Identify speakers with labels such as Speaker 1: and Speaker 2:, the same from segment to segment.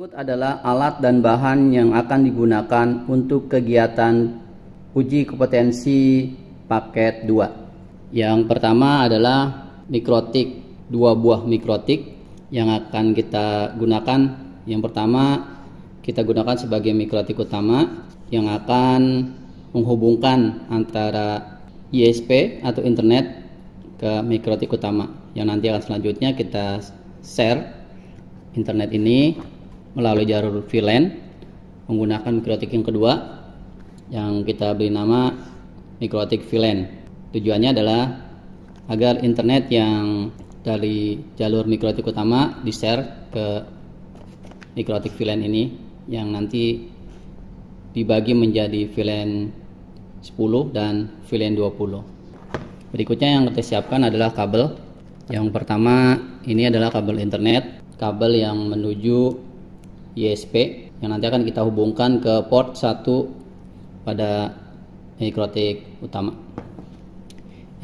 Speaker 1: Berikut adalah alat dan bahan yang akan digunakan untuk kegiatan uji kompetensi paket 2. Yang pertama adalah mikrotik, 2 buah mikrotik yang akan kita gunakan. Yang pertama kita gunakan sebagai mikrotik utama yang akan menghubungkan antara ISP atau internet ke mikrotik utama, yang nanti akan selanjutnya kita share internet ini melalui jalur VLAN menggunakan mikrotik yang kedua yang kita beri nama mikrotik VLAN. Tujuannya adalah agar internet yang dari jalur mikrotik utama di-share ke mikrotik VLAN ini yang nanti dibagi menjadi VLAN 10 dan VLAN 20. Berikutnya yang kita siapkan adalah kabel. Yang pertama ini adalah kabel internet, kabel yang menuju ISP yang nanti akan kita hubungkan ke port 1 pada mikrotik utama.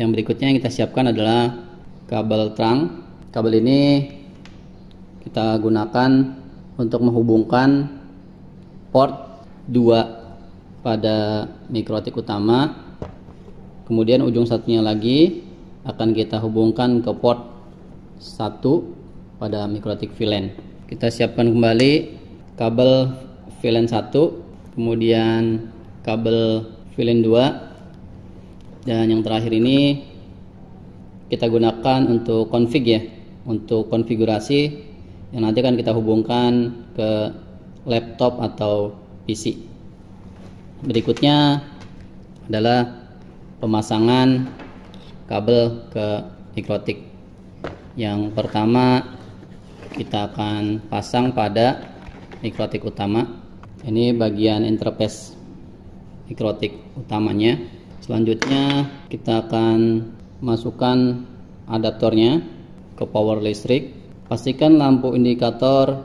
Speaker 1: Yang berikutnya yang kita siapkan adalah kabel terang. Kabel ini kita gunakan untuk menghubungkan port 2 pada mikrotik utama. Kemudian ujung satunya lagi akan kita hubungkan ke port 1 pada mikrotik VLAN. Kita siapkan kembali kabel VLAN 1, kemudian kabel VLAN 2, dan yang terakhir ini kita gunakan untuk config ya, untuk konfigurasi yang nanti akan kita hubungkan ke laptop atau PC. Berikutnya adalah pemasangan kabel ke mikrotik. Yang pertama kita akan pasang pada mikrotik utama. Ini bagian interface mikrotik utamanya. Selanjutnya kita akan masukkan adaptornya ke power listrik. Pastikan lampu indikator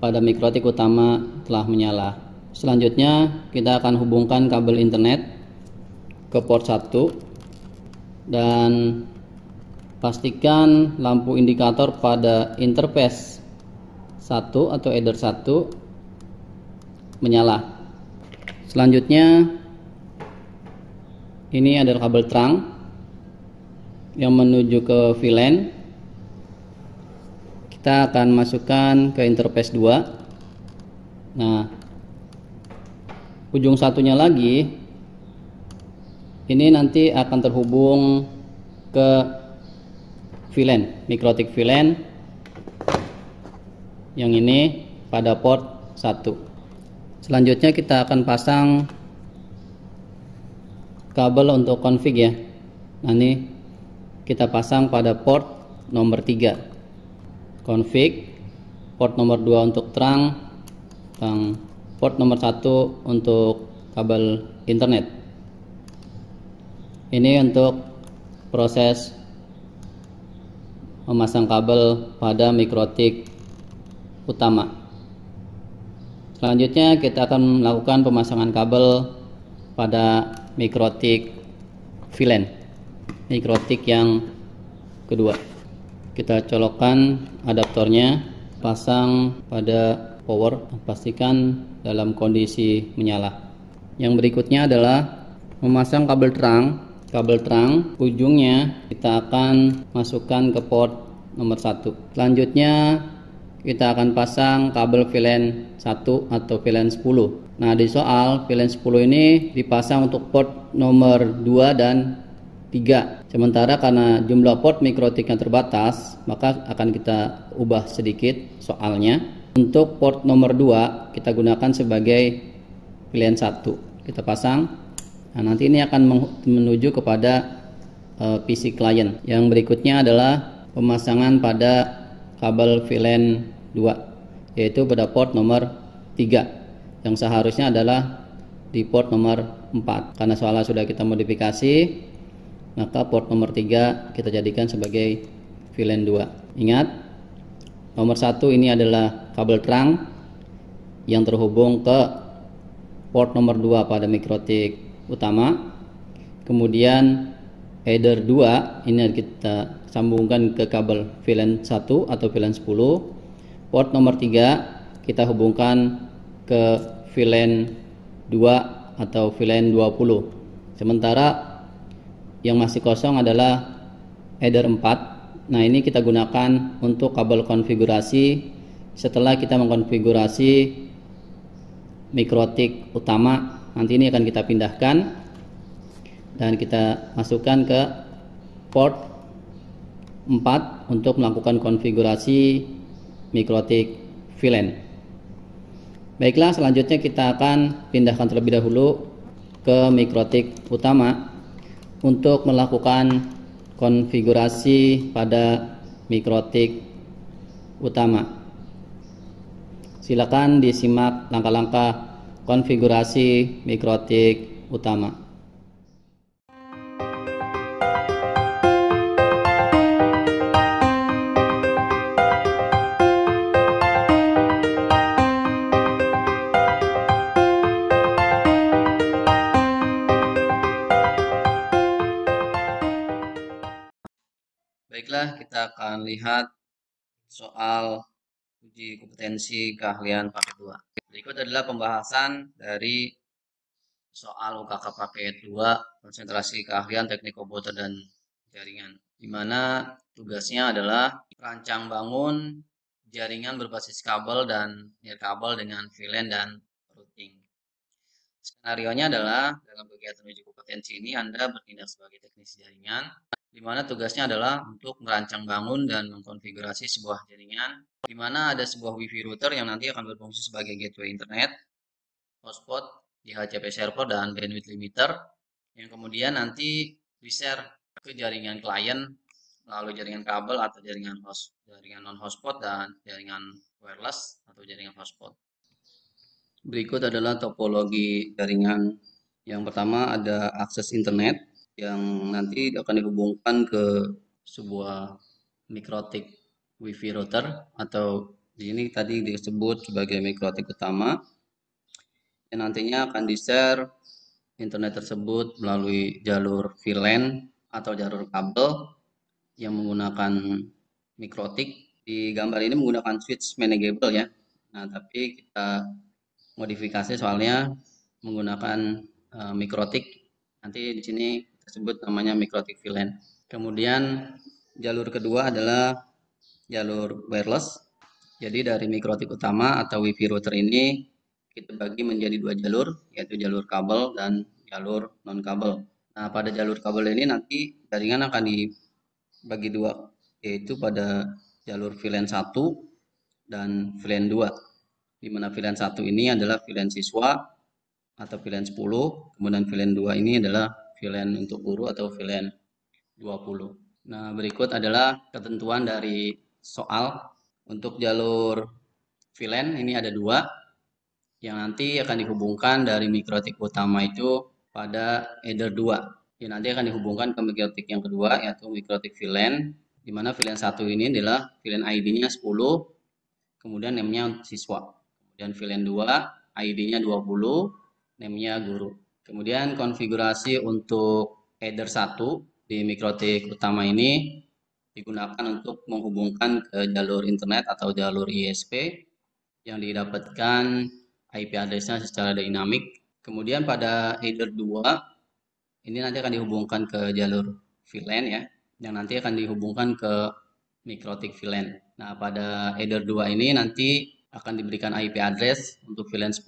Speaker 1: pada mikrotik utama telah menyala. Selanjutnya kita akan hubungkan kabel internet ke port 1 dan pastikan lampu indikator pada interface 1 atau header 1 menyala. Selanjutnya ini adalah kabel terang yang menuju ke VLAN. Kita akan masukkan ke interface 2. Nah, ujung satunya lagi ini nanti akan terhubung ke VLAN, mikrotik VLAN yang ini pada port 1. Selanjutnya kita akan pasang kabel untuk config ya. Nah, ini kita pasang pada port nomor 3 config, port nomor 2 untuk terang, dan port nomor 1 untuk kabel internet. Ini untuk proses memasang kabel pada mikrotik utama. Selanjutnya kita akan melakukan pemasangan kabel pada mikrotik VLAN, mikrotik yang kedua. Kita colokkan adaptornya, pasang pada power, pastikan dalam kondisi menyala. Yang berikutnya adalah memasang kabel terang. Kabel terang ujungnya kita akan masukkan ke port nomor 1. Selanjutnya kita akan pasang kabel VLAN 1 atau VLAN 10. Nah, di soal VLAN 10 ini dipasang untuk port nomor 2 dan 3. Sementara karena jumlah port mikrotik yang terbatas, maka akan kita ubah sedikit soalnya. Untuk port nomor 2 kita gunakan sebagai VLAN 1. Kita pasang. Nah, nanti ini akan menuju kepada PC client. Yang berikutnya adalah pemasangan pada kabel VLAN 2, yaitu pada port nomor 3 yang seharusnya adalah di port nomor 4. Karena soalnya sudah kita modifikasi, maka port nomor 3 kita jadikan sebagai VLAN 2. Ingat, nomor 1 ini adalah kabel terang yang terhubung ke port nomor 2 pada mikrotik utama. Kemudian header 2 ini kita sambungkan ke kabel VLAN 1 atau VLAN 10. Port nomor 3 kita hubungkan ke VLAN 2 atau VLAN 20. Sementara yang masih kosong adalah header 4. Nah, ini kita gunakan untuk kabel konfigurasi setelah kita mengkonfigurasi mikrotik utama. Nanti ini akan kita pindahkan dan kita masukkan ke port 4 untuk melakukan konfigurasi mikrotik VLAN. Baiklah, selanjutnya kita akan pindahkan terlebih dahulu ke mikrotik utama untuk melakukan konfigurasi pada mikrotik utama. Silakan disimak langkah-langkah konfigurasi mikrotik utama. Baiklah, kita akan lihat soal uji kompetensi keahlian paket 2. Berikut adalah pembahasan dari soal UKK paket 2, konsentrasi keahlian teknik komputer dan jaringan, di mana tugasnya adalah rancang bangun jaringan berbasis kabel dan nirkabel dengan VLAN dan routing. Skenarionya adalah dalam kegiatan uji kompetensi ini Anda bertindak sebagai teknisi jaringan, di mana tugasnya adalah untuk merancang bangun dan mengkonfigurasi sebuah jaringan, di mana ada sebuah WiFi router yang nanti akan berfungsi sebagai gateway internet, hotspot, DHCP server, dan bandwidth limiter, yang kemudian nanti di-share ke jaringan klien melalui jaringan kabel atau jaringan non hotspot dan jaringan wireless atau jaringan hotspot. Berikut adalah topologi jaringan. Yang pertama ada akses internet yang nanti akan dihubungkan ke sebuah mikrotik WiFi router atau di sini tadi disebut sebagai mikrotik utama, yang nantinya akan di-share internet tersebut melalui jalur VLAN atau jalur kabel yang menggunakan mikrotik. Di gambar ini menggunakan switch manageable ya. Nah, tapi kita modifikasi soalnya menggunakan mikrotik. Nanti di sini tersebut namanya mikrotik VLAN. Kemudian jalur kedua adalah jalur wireless. Jadi dari mikrotik utama atau WiFi router ini kita bagi menjadi dua jalur, yaitu jalur kabel dan jalur non kabel. Nah, pada jalur kabel ini nanti jaringan akan dibagi dua, yaitu pada jalur VLAN 1 dan VLAN 2. Di mana VLAN 1 ini adalah VLAN siswa atau VLAN 10, kemudian VLAN 2 ini adalah VLAN untuk guru atau VLAN 20. Nah, berikut adalah ketentuan dari soal. Untuk jalur VLAN ini ada dua, yang nanti akan dihubungkan dari mikrotik utama itu pada header 2. Yang nanti akan dihubungkan ke mikrotik yang kedua, yaitu mikrotik VLAN, di mana VLAN 1 ini adalah VLAN ID-nya 10, kemudian name-nya siswa. Kemudian VLAN 2, ID-nya 20, name-nya guru. Kemudian konfigurasi untuk header 1 di mikrotik utama ini digunakan untuk menghubungkan ke jalur internet atau jalur ISP yang didapatkan IP address-nya secara dinamik. Kemudian pada header 2 ini nanti akan dihubungkan ke jalur VLAN ya, yang nanti akan dihubungkan ke mikrotik VLAN. Nah, pada header 2 ini nanti akan diberikan IP address untuk VLAN 10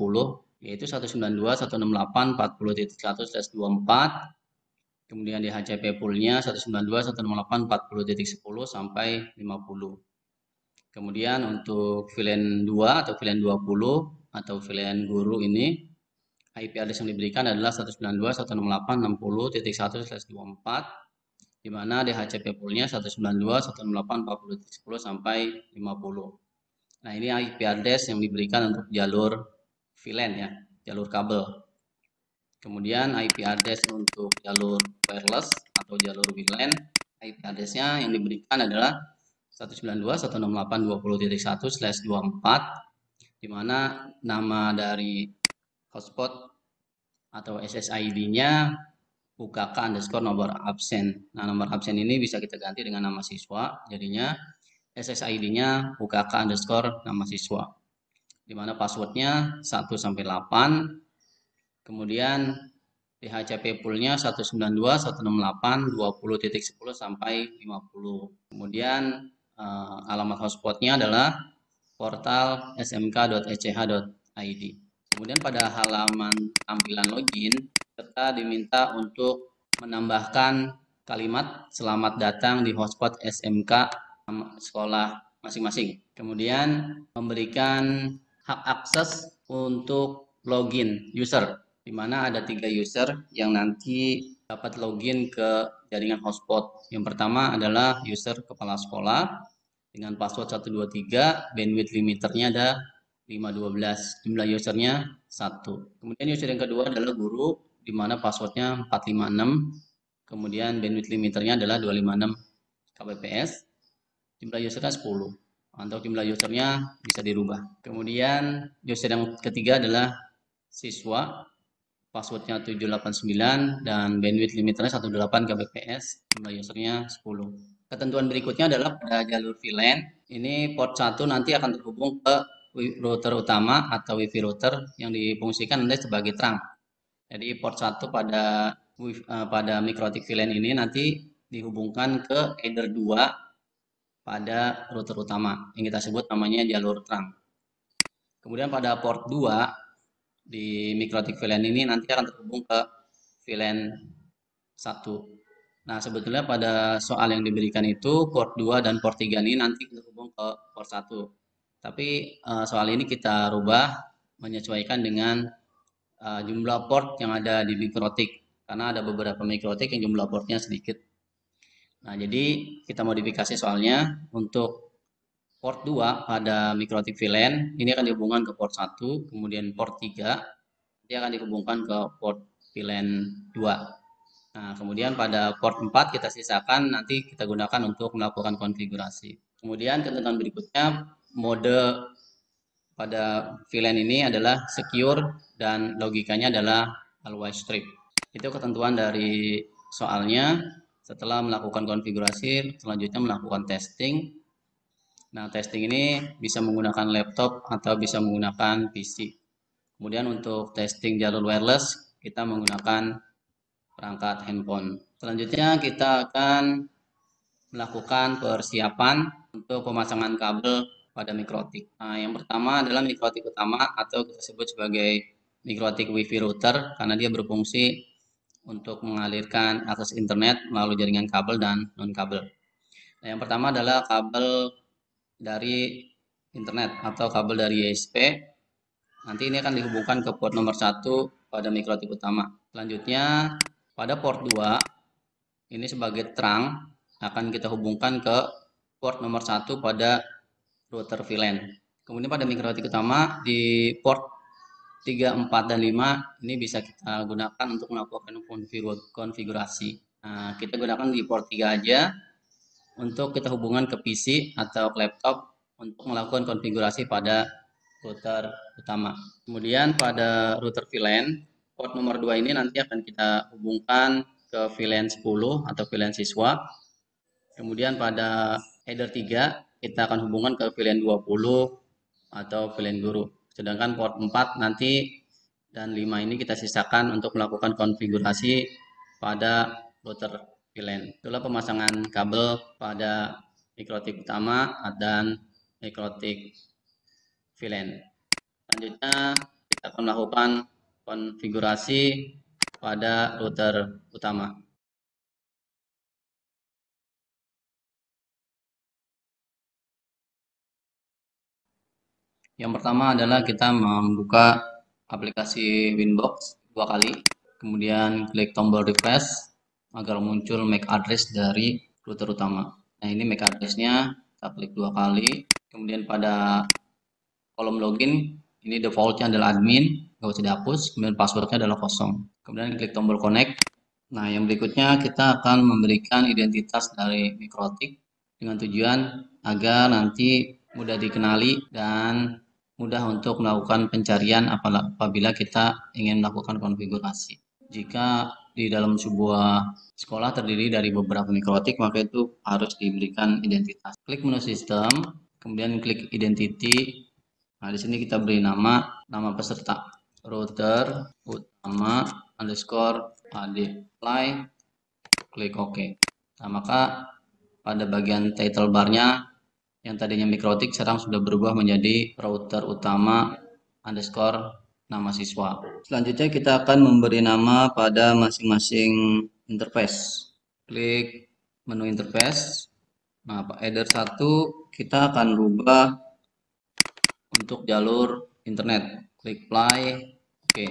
Speaker 1: yaitu 192.168.40.1/24. Kemudian DHCP poolnya 192.168.40.10 sampai 50. Kemudian untuk VLAN 2 atau VLAN 20 atau VLAN guru ini IP address yang diberikan adalah 192.168.60.1/24, di mana DHCP poolnya 192.168.40.10 sampai 50. Nah, ini IP address yang diberikan untuk jalur VLAN ya, jalur kabel. Kemudian IP address untuk jalur wireless atau jalur WLAN, IP address-nya yang diberikan adalah 192.168.20.1/24, di mana nama dari hotspot atau SSID-nya UKK underscore nomor absen. Nah, nomor absen ini bisa kita ganti dengan nama siswa, jadinya SSID-nya UKK underscore nama siswa. di mana passwordnya 1 sampai 8. Kemudian DHCP poolnya 192.168.20.10 sampai 50. Kemudian alamat hotspotnya adalah portal smk.ech.id. Kemudian pada halaman tampilan login, kita diminta untuk menambahkan kalimat selamat datang di hotspot SMK sekolah masing-masing. Kemudian memberikan hak akses untuk login user, di mana ada 3 user yang nanti dapat login ke jaringan hotspot. Yang pertama adalah user kepala sekolah dengan password 123, bandwidth limiternya ada 512, jumlah usernya 1. Kemudian user yang kedua adalah guru, di mana passwordnya 456, kemudian bandwidth limiternya adalah 256 kbps, jumlah usernya 10. Untuk jumlah usernya bisa dirubah. Kemudian user yang ketiga adalah siswa, passwordnya 789 dan bandwidth limiternya 18 kbps, jumlah usernya 10. Ketentuan berikutnya adalah pada jalur VLAN, ini port 1 nanti akan terhubung ke router utama atau WiFi router yang difungsikan nanti sebagai trunk. Jadi port 1 pada mikrotik VLAN ini nanti dihubungkan ke header 2 pada router utama yang kita sebut namanya jalur trunk. Kemudian pada port 2 di mikrotik VLAN ini nanti akan terhubung ke VLAN 1. Nah, sebetulnya pada soal yang diberikan itu port 2 dan port 3 ini nanti terhubung ke port 1. Tapi soal ini kita rubah menyesuaikan dengan jumlah port yang ada di mikrotik. Karena ada beberapa mikrotik yang jumlah portnya sedikit. Nah, jadi kita modifikasi soalnya untuk port 2 pada mikrotik VLAN ini akan dihubungkan ke port 1, kemudian port 3 nanti akan dihubungkan ke port VLAN 2. Nah, kemudian pada port 4 kita sisakan nanti kita gunakan untuk melakukan konfigurasi. Kemudian ketentuan berikutnya, mode pada VLAN ini adalah secure dan logikanya adalah always strip. Itu ketentuan dari soalnya. Setelah melakukan konfigurasi, selanjutnya melakukan testing. Nah, testing ini bisa menggunakan laptop atau bisa menggunakan PC. Kemudian untuk testing jalur wireless, kita menggunakan perangkat handphone. Selanjutnya kita akan melakukan persiapan untuk pemasangan kabel pada mikrotik. Nah, yang pertama adalah mikrotik utama atau kita sebut sebagai mikrotik WiFi router karena dia berfungsi untuk mengalirkan akses internet melalui jaringan kabel dan non-kabel. Nah, yang pertama adalah kabel dari internet atau kabel dari ISP. Nanti ini akan dihubungkan ke port nomor 1 pada mikrotik utama. Selanjutnya pada port 2 ini sebagai trunk akan kita hubungkan ke port nomor 1 pada router VLAN. Kemudian pada mikrotik utama di port 3, 4, dan 5 ini bisa kita gunakan untuk melakukan konfigurasi. Nah, kita gunakan di port 3 aja untuk kita hubungan ke PC atau ke laptop untuk melakukan konfigurasi pada router utama. Kemudian pada router VLAN port nomor 2 ini nanti akan kita hubungkan ke VLAN 10 atau VLAN siswa. Kemudian pada header 3 kita akan hubungkan ke VLAN 20 atau VLAN guru. Sedangkan port 4 nanti dan 5 ini kita sisakan untuk melakukan konfigurasi pada router VLAN. Itulah pemasangan kabel pada mikrotik utama dan mikrotik VLAN. Selanjutnya kita akan melakukan konfigurasi pada router utama. Yang pertama adalah kita membuka aplikasi Winbox 2 kali, kemudian klik tombol refresh agar muncul MAC address dari router utama. Nah, ini MAC address-nya kita klik 2 kali, kemudian pada kolom login ini defaultnya adalah admin, nggak usah dihapus, kemudian passwordnya adalah kosong. Kemudian klik tombol connect. Nah, yang berikutnya kita akan memberikan identitas dari mikrotik dengan tujuan agar nanti mudah dikenali dan mudah untuk melakukan pencarian apabila kita ingin melakukan konfigurasi. Jika di dalam sebuah sekolah terdiri dari beberapa mikrotik, maka itu harus diberikan identitas. Klik menu sistem, kemudian klik identity. Nah, di sini kita beri nama peserta, router utama underscore AD apply, klik OK. Nah, maka pada bagian title barnya yang tadinya mikrotik sekarang sudah berubah menjadi router utama underscore nama siswa. Selanjutnya kita akan memberi nama pada masing-masing interface. Klik menu interface. Nah, header 1 kita akan rubah untuk jalur internet. Klik play, oke.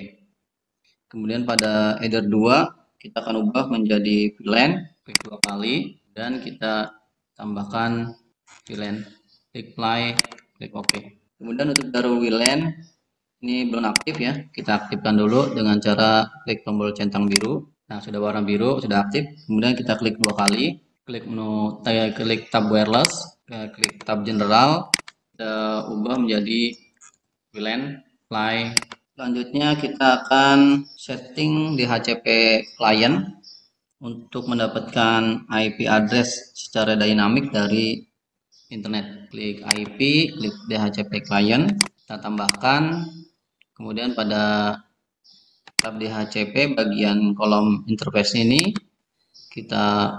Speaker 1: Kemudian pada header 2 kita akan ubah menjadi VLAN, klik 2 kali dan kita tambahkan VLAN, klik play, klik OK. Kemudian untuk jalur VLAN ini belum aktif ya, kita aktifkan dulu dengan cara klik tombol centang biru. Nah, sudah warna biru, sudah aktif. Kemudian kita klik 2 kali, klik menu, klik tab wireless, klik tab general, kita ubah menjadi VLAN play. Selanjutnya kita akan setting DHCP client untuk mendapatkan IP address secara dinamik dari internet. Klik IP, klik DHCP client, kita tambahkan. Kemudian pada tab DHCP bagian kolom interface ini kita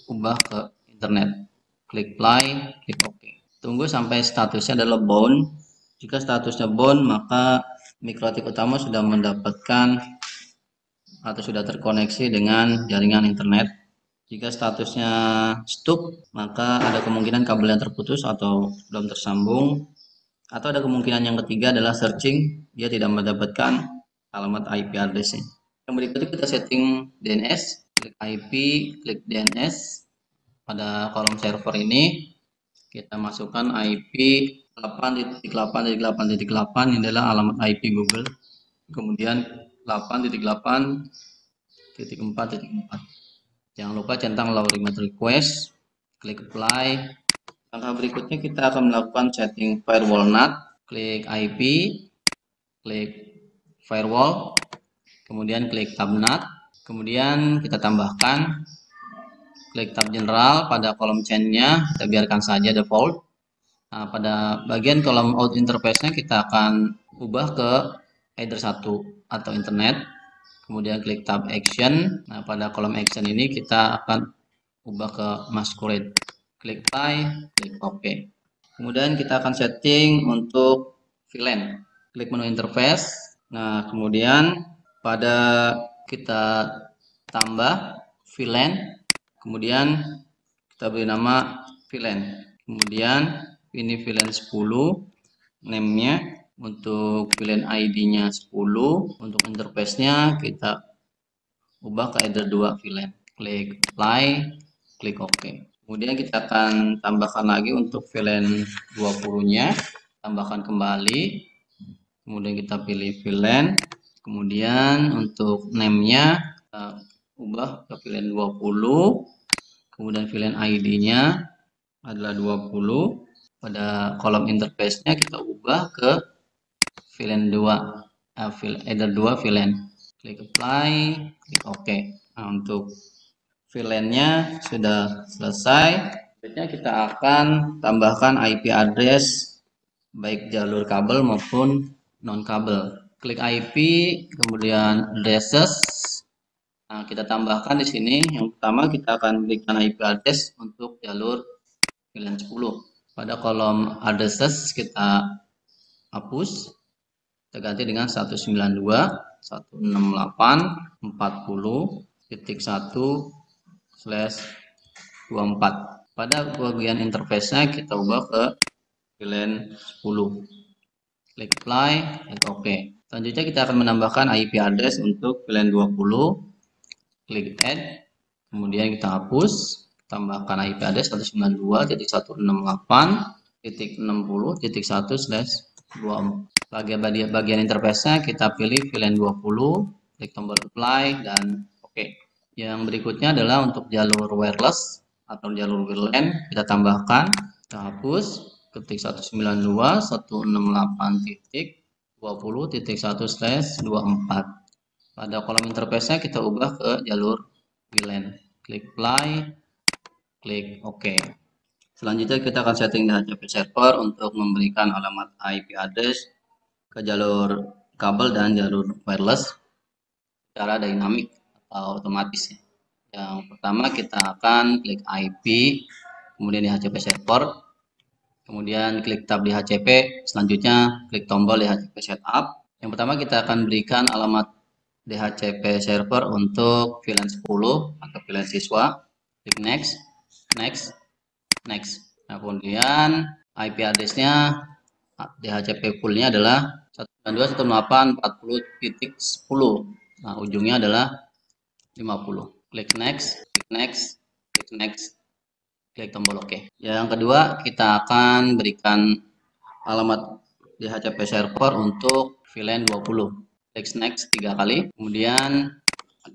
Speaker 1: ubah ke internet. Klik play, klik OK. Tunggu sampai statusnya adalah bound. Jika statusnya bound, maka mikrotik utama sudah mendapatkan atau sudah terkoneksi dengan jaringan internet. Jika statusnya stuck, maka ada kemungkinan kabel yang terputus atau belum tersambung. Atau ada kemungkinan yang ketiga adalah searching, dia tidak mendapatkan alamat IP address-nya. Yang berikutnya kita setting DNS, klik IP, klik DNS. Pada kolom server ini kita masukkan IP 8.8.8.8 ini adalah alamat IP Google. Kemudian 8.8.4.4. Jangan lupa centang allow remote request, klik apply. Langkah berikutnya kita akan melakukan setting firewall NAT, klik IP, klik firewall, kemudian klik tab NAT, kemudian kita tambahkan, klik tab general. Pada kolom chain-nya kita biarkan saja default. Nah, pada bagian kolom out interface-nya kita akan ubah ke header 1 atau internet, kemudian klik tab action. Nah, pada kolom action ini kita akan ubah ke masquerade, klik play, klik OK. Kemudian kita akan setting untuk VLAN, klik menu interface. Nah, kemudian pada kita tambah VLAN, kemudian kita beri nama VLAN. Kemudian ini VLAN 10, name-nya. Untuk VLAN ID-nya 10, untuk interface-nya kita ubah ke header 2 VLAN. Klik apply, klik OK. Kemudian kita akan tambahkan lagi untuk VLAN 20-nya, tambahkan kembali. Kemudian kita pilih VLAN. Kemudian untuk name-nya kita ubah ke VLAN 20. Kemudian VLAN ID-nya adalah 20. Pada kolom interface-nya kita ubah ke VLAN 2, header 2 VLAN. Klik apply, klik OK. Nah, untuk VLAN-nya sudah selesai. Berikutnya kita akan tambahkan IP address baik jalur kabel maupun non kabel. Klik IP, kemudian addresses. Nah, kita tambahkan di sini. Yang pertama kita akan berikan IP address untuk jalur VLAN 10. Pada kolom addresses kita hapus. Kita ganti dengan 192.168.40.1/24. Pada bagian interface-nya kita ubah ke VLAN 10. Klik apply, klik OK. Selanjutnya kita akan menambahkan IP address untuk VLAN 20. Klik add, kemudian kita hapus, tambahkan IP address 192.168.60.1/24. Bagian interface-nya kita pilih VLAN 20, klik tombol apply dan OK. Yang berikutnya adalah untuk jalur wireless atau jalur VLAN, kita tambahkan, kita hapus, ketik 192.168.20.1/24. Pada kolom interface-nya kita ubah ke jalur VLAN. Klik apply, klik OK. Selanjutnya kita akan setting DHCP server untuk memberikan alamat IP address ke jalur kabel dan jalur wireless secara dinamik atau otomatis ya. Yang pertama kita akan klik IP, kemudian DHCP server, kemudian klik tab DHCP, selanjutnya klik tombol DHCP setup. Yang pertama kita akan berikan alamat DHCP server untuk VLAN 10 atau VLAN siswa. Klik next, next, next. Nah, kemudian IP address-nya DHCP pool-nya adalah 192.168.40.10. Nah, ujungnya adalah 50. Klik next, klik next, klik next, klik tombol OK. Yang kedua, kita akan berikan alamat DHCP server untuk VLAN 20. Klik next 3 kali. Kemudian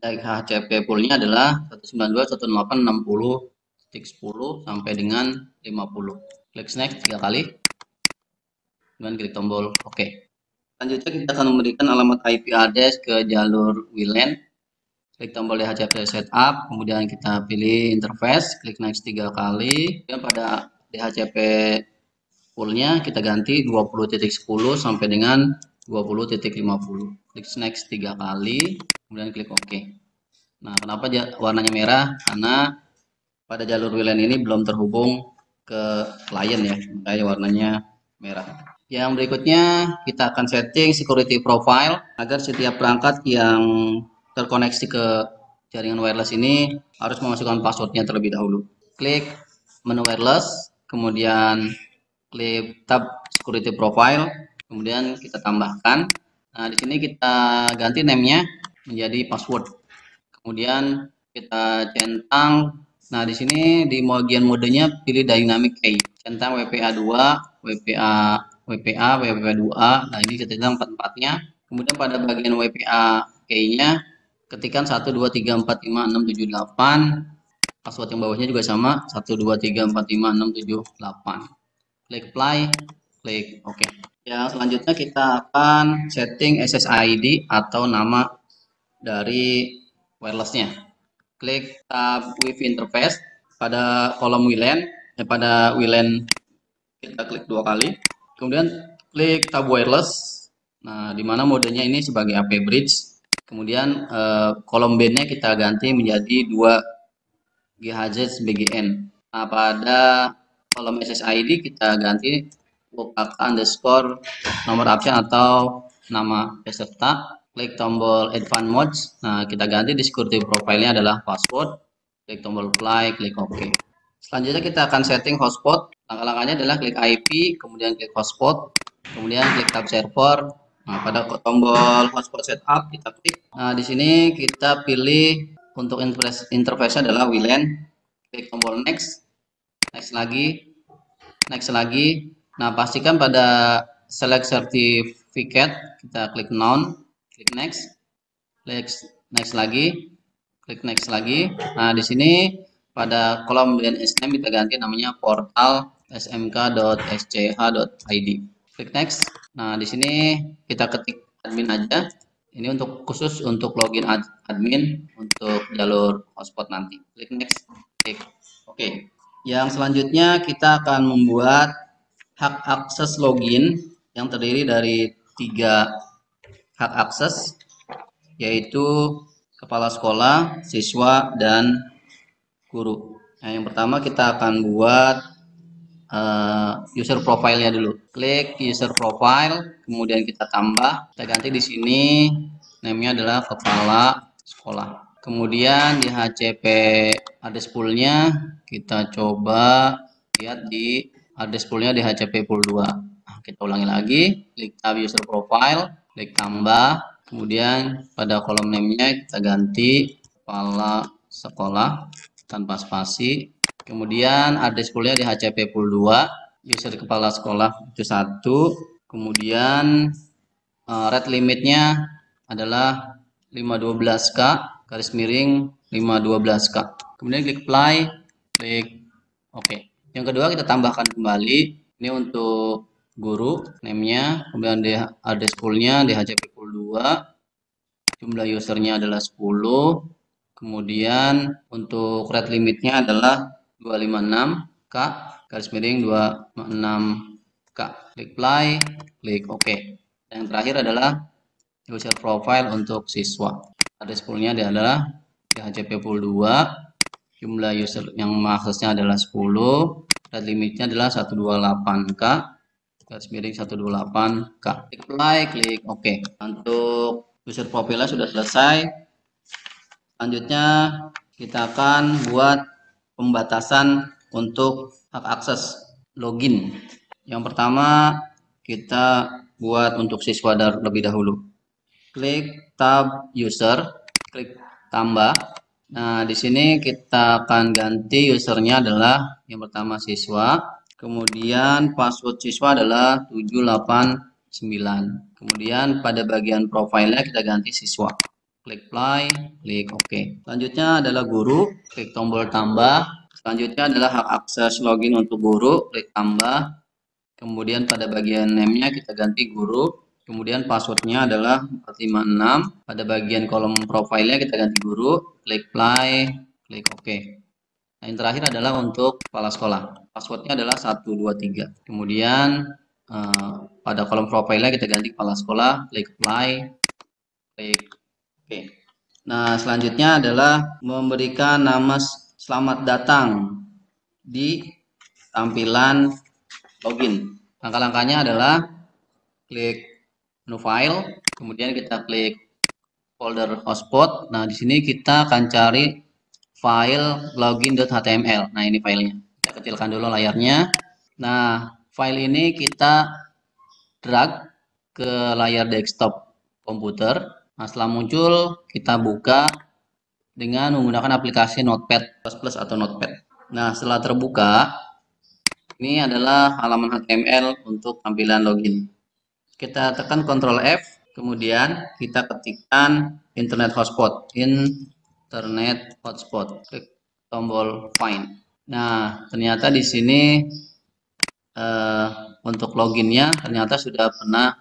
Speaker 1: DHCP pool-nya adalah 192.168.60.10 sampai dengan 50. Klik next 3 kali. Kemudian klik tombol OK. Selanjutnya kita akan memberikan alamat IP address ke jalur WLAN. Klik tombol DHCP setup, kemudian kita pilih interface, klik next 3 kali. Dan pada DHCP poolnya kita ganti 20.10 sampai dengan 20.50. Klik next 3 kali, kemudian klik OK. Nah, kenapa warnanya merah? Karena pada jalur WLAN ini belum terhubung ke klien ya, makanya warnanya merah. Yang berikutnya kita akan setting security profile agar setiap perangkat yang terkoneksi ke jaringan wireless ini harus memasukkan passwordnya terlebih dahulu. Klik menu wireless, kemudian klik tab security profile, kemudian kita tambahkan. Nah, di sini kita ganti name-nya menjadi password. Kemudian kita centang. Nah, di sini di bagian modenya pilih dynamic key. Centang WPA2, WPA, WPA, WPA2A. Nah, ini kita centang 4-4-nya. Kemudian pada bagian WPA key-nya ketikkan 1 2 3 4 5 6 7 8. Password yang bawahnya juga sama, 1 2 3 4 5 6 7 8. Klik apply, klik OK. Yang selanjutnya kita akan setting SSID atau nama dari wirelessnya. Klik tab Wi-Fi interface pada kolom WLAN, pada WLAN kita klik 2 kali. Kemudian klik tab wireless. Nah, di mana modenya ini sebagai AP bridge. Kemudian kolom bandnya kita ganti menjadi 2 GHz BGN. Nah, pada kolom SSID kita ganti underscore nomor absen atau nama peserta. Klik tombol advanced modes. Nah, kita ganti di security profile-nya adalah password. Klik tombol apply, klik OK. Selanjutnya kita akan setting hotspot. Langkah-langkahnya adalah klik IP, kemudian klik hotspot, kemudian klik tab server. Nah, pada tombol hotspot setup kita klik. Nah, di sini kita pilih untuk interface adalah WLAN. Klik tombol next, next lagi, next lagi. Nah, pastikan pada select certificate kita klik none. Klik next, klik next lagi, klik next lagi. Nah, di sini pada kolom DNS name kita ganti namanya portal smk.sch.id. Klik next. Nah, di sini kita ketik admin aja. Ini untuk khusus untuk login admin untuk jalur hotspot nanti. Klik next, klik OK. Yang selanjutnya kita akan membuat hak akses login yang terdiri dari 3 hak akses, yaitu kepala sekolah, siswa, dan guru. Nah, yang pertama kita akan buat user profile-nya dulu. Klik user profile, kemudian kita tambah. Kita ganti di sini name-nya adalah kepala sekolah. Kemudian di HCP address pool-nya kita coba lihat di address pool-nya di HCP pool 2. Nah, kita ulangi lagi, klik tab user profile, klik tambah. Kemudian pada kolom name-nya kita ganti kepala sekolah tanpa spasi. Kemudian address pool-nya di HCP pool 2, user kepala sekolah itu 1. Kemudian rate limit-nya adalah 512K garis miring 512K. Kemudian klik apply, klik OK. Yang kedua kita tambahkan kembali, ini untuk guru name-nya, kemudian di address pool-nya di HCP pool 2, jumlah usernya adalah 10, kemudian untuk rate limitnya adalah 256, garis miring 26K. Klik play, klik OK. Yang terakhir adalah user profile untuk siswa. Address poolnya adalah DHCP pool 2. Jumlah user yang mengaksesnya adalah 10. Dan limitnya adalah 128K. Garis miring 128K. Klik play, klik OK. Untuk user profile sudah selesai. Selanjutnya kita akan buat pembatasan untuk hak akses login. Yang pertama kita buat untuk siswa terlebih dahulu. Klik tab user, klik tambah. Nah, di sini kita akan ganti usernya adalah yang pertama siswa, kemudian password siswa adalah 789. Kemudian pada bagian profilnya kita ganti siswa. Klik play, klik OK. Selanjutnya adalah guru, klik tombol tambah. Selanjutnya adalah hak akses login untuk guru, klik tambah. Kemudian pada bagian name-nya kita ganti guru. Kemudian passwordnya adalah 456. Pada bagian kolom profilnya kita ganti guru, klik play, klik OK. Nah, yang terakhir adalah untuk kepala sekolah. Passwordnya adalah 123. Kemudian pada kolom profilnya kita ganti kepala sekolah, klik play, klik OK. Nah, selanjutnya adalah memberikan nama selamat datang di tampilan login. Langkah-langkahnya adalah klik menu file, kemudian kita klik folder hotspot. Nah, di sini kita akan cari file login.html. Nah, ini filenya. Kita kecilkan dulu layarnya. Nah, file ini kita drag ke layar desktop komputer. Nah, setelah muncul kita buka dengan menggunakan aplikasi Notepad++ atau Notepad. Nah, setelah terbuka, ini adalah halaman HTML untuk tampilan login. Kita tekan Ctrl F, kemudian kita ketikkan internet hotspot. Klik tombol find. Nah, ternyata di sini untuk loginnya ternyata sudah pernah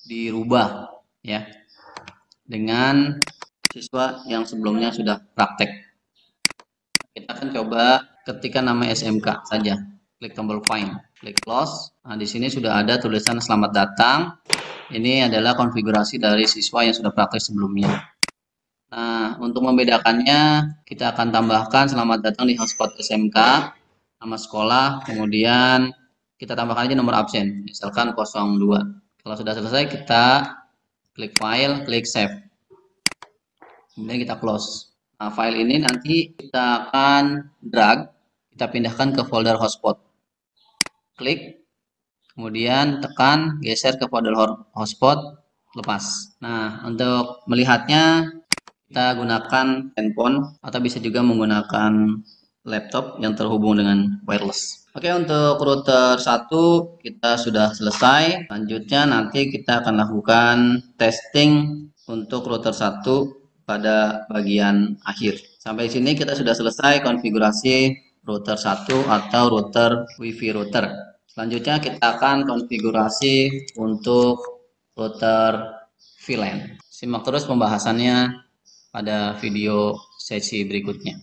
Speaker 1: dirubah ya dengan siswa yang sebelumnya sudah praktek. Kita akan coba ketikkan nama SMK saja. Klik tombol find, klik close. Nah, di sini sudah ada tulisan selamat datang. Ini adalah konfigurasi dari siswa yang sudah praktek sebelumnya. Nah, untuk membedakannya kita akan tambahkan selamat datang di hotspot SMK, nama sekolah, kemudian kita tambahkan aja nomor absen, misalkan 02. Kalau sudah selesai kita klik file, klik save. Kemudian kita close. Nah, file ini nanti kita akan drag, kita pindahkan ke folder hotspot. Klik, kemudian tekan, geser ke folder hotspot, lepas. Nah, untuk melihatnya kita gunakan handphone atau bisa juga menggunakan laptop yang terhubung dengan wireless. Oke, untuk router 1 kita sudah selesai. Selanjutnya nanti kita akan lakukan testing untuk router 1 pada bagian akhir. Sampai sini kita sudah selesai konfigurasi router 1 atau router WiFi router. Selanjutnya kita akan konfigurasi untuk router VLAN. Simak terus pembahasannya pada video sesi berikutnya.